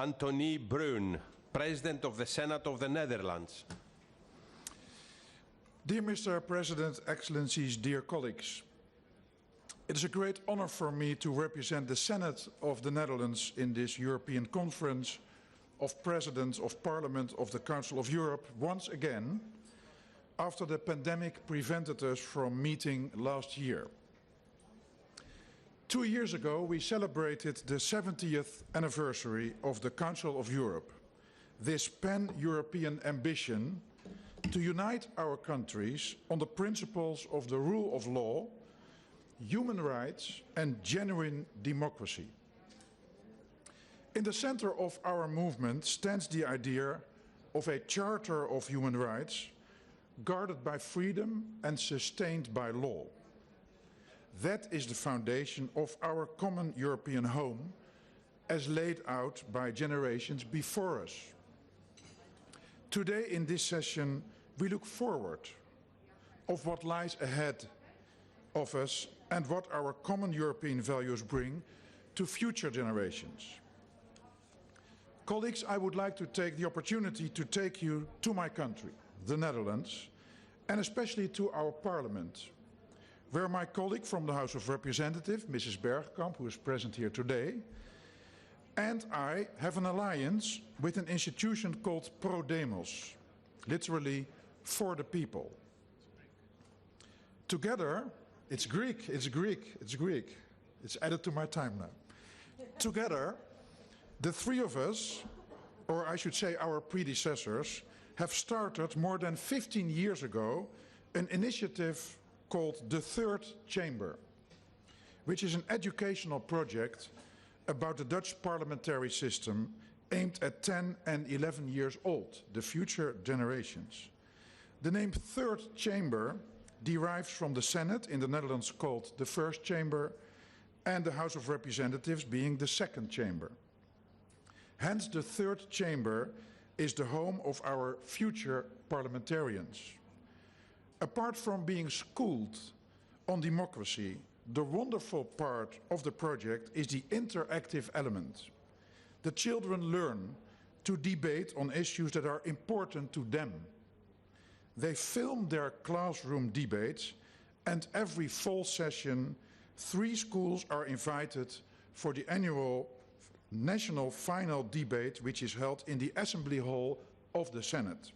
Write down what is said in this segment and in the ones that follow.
Anthonie Bruijn, President of the Senate of the Netherlands. Dear Mr. President, Excellencies, dear colleagues, it is a great honor for me to represent the Senate of the Netherlands in this European Conference of Presidents of Parliament of the Council of Europe once again, after the pandemic prevented us from meeting last year. 2 years ago, we celebrated the 70th anniversary of the Council of Europe, this pan-European ambition to unite our countries on the principles of the rule of law, human rights and genuine democracy. In the center of our movement stands the idea of a charter of human rights guarded by freedom and sustained by law. That is the foundation of our common European home as laid out by generations before us. Today in this session we look forward of what lies ahead of us and what our common European values bring to future generations. Colleagues, I would like to take the opportunity to take you to my country, the Netherlands, and especially to our parliament, where my colleague from the House of Representatives, Mrs. Bergkamp, who is present here today, and I have an alliance with an institution called Pro Demos, literally for the people. Together, it's Greek, it's added to my time now. Together, the three of us, or I should say our predecessors, have started more than 15 years ago an initiative called the Third Chamber, which is an educational project about the Dutch parliamentary system aimed at 10 and 11 years old, the future generations. The name Third Chamber derives from the Senate in the Netherlands called the First Chamber and the House of Representatives being the Second Chamber. Hence the Third Chamber is the home of our future parliamentarians. Apart from being schooled on democracy, the wonderful part of the project is the interactive element. The children learn to debate on issues that are important to them. They film their classroom debates, and every fall session, 3 schools are invited for the annual national final debate, which is held in the Assembly Hall of the Senate.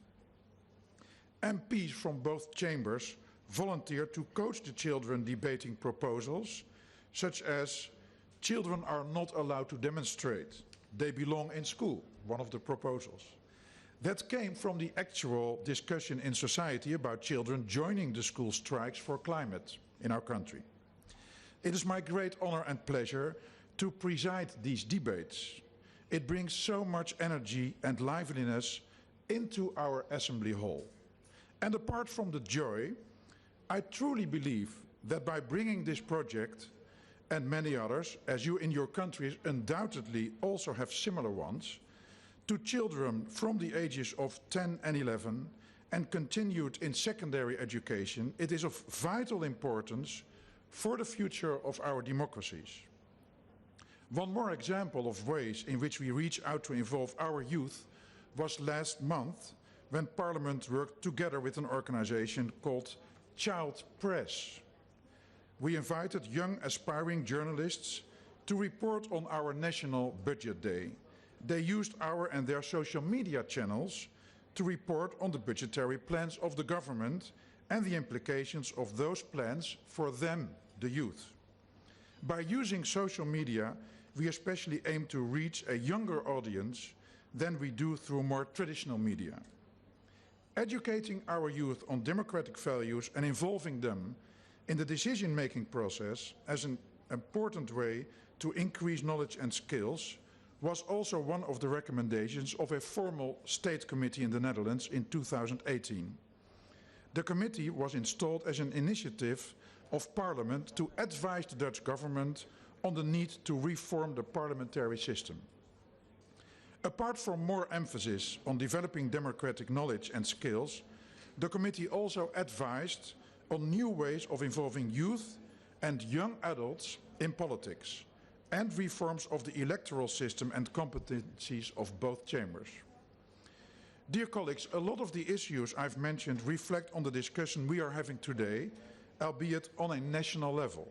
MPs from both chambers volunteer to coach the children debating proposals, such as children are not allowed to demonstrate. They belong in school, one of the proposals. That came from the actual discussion in society about children joining the school strikes for climate in our country. It is my great honor and pleasure to preside these debates. It brings so much energy and liveliness into our Assembly Hall. And apart from the joy, I truly believe that by bringing this project and many others, as you in your countries undoubtedly also have similar ones, to children from the ages of 10 and 11 and continued in secondary education, it is of vital importance for the future of our democracies. One more example of ways in which we reach out to involve our youth was last month when Parliament worked together with an organization called Child Press. We invited young aspiring journalists to report on our National Budget Day. They used our and their social media channels to report on the budgetary plans of the government and the implications of those plans for them, the youth. By using social media, we especially aim to reach a younger audience than we do through more traditional media. Educating our youth on democratic values and involving them in the decision-making process as an important way to increase knowledge and skills was also one of the recommendations of a formal state committee in the Netherlands in 2018. The committee was installed as an initiative of Parliament to advise the Dutch government on the need to reform the parliamentary system. Apart from more emphasis on developing democratic knowledge and skills, the committee also advised on new ways of involving youth and young adults in politics and reforms of the electoral system and competencies of both chambers. Dear colleagues, a lot of the issues I've mentioned reflect on the discussion we are having today, albeit on a national level.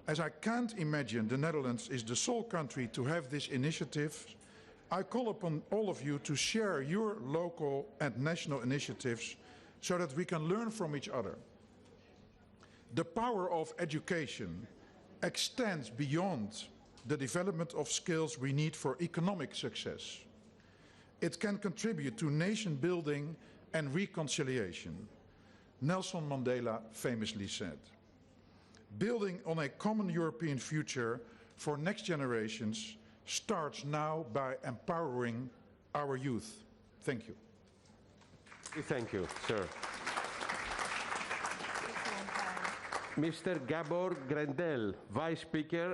As I can't imagine the Netherlands is the sole country to have this initiative, I call upon all of you to share your local and national initiatives so that we can learn from each other. The power of education extends beyond the development of skills we need for economic success. It can contribute to nation building and reconciliation. Nelson Mandela famously said, "Building on a common European future for next generations starts now by empowering our youth." Thank you. Thank you, sir. Mr. Gabor Grendel, Vice Speaker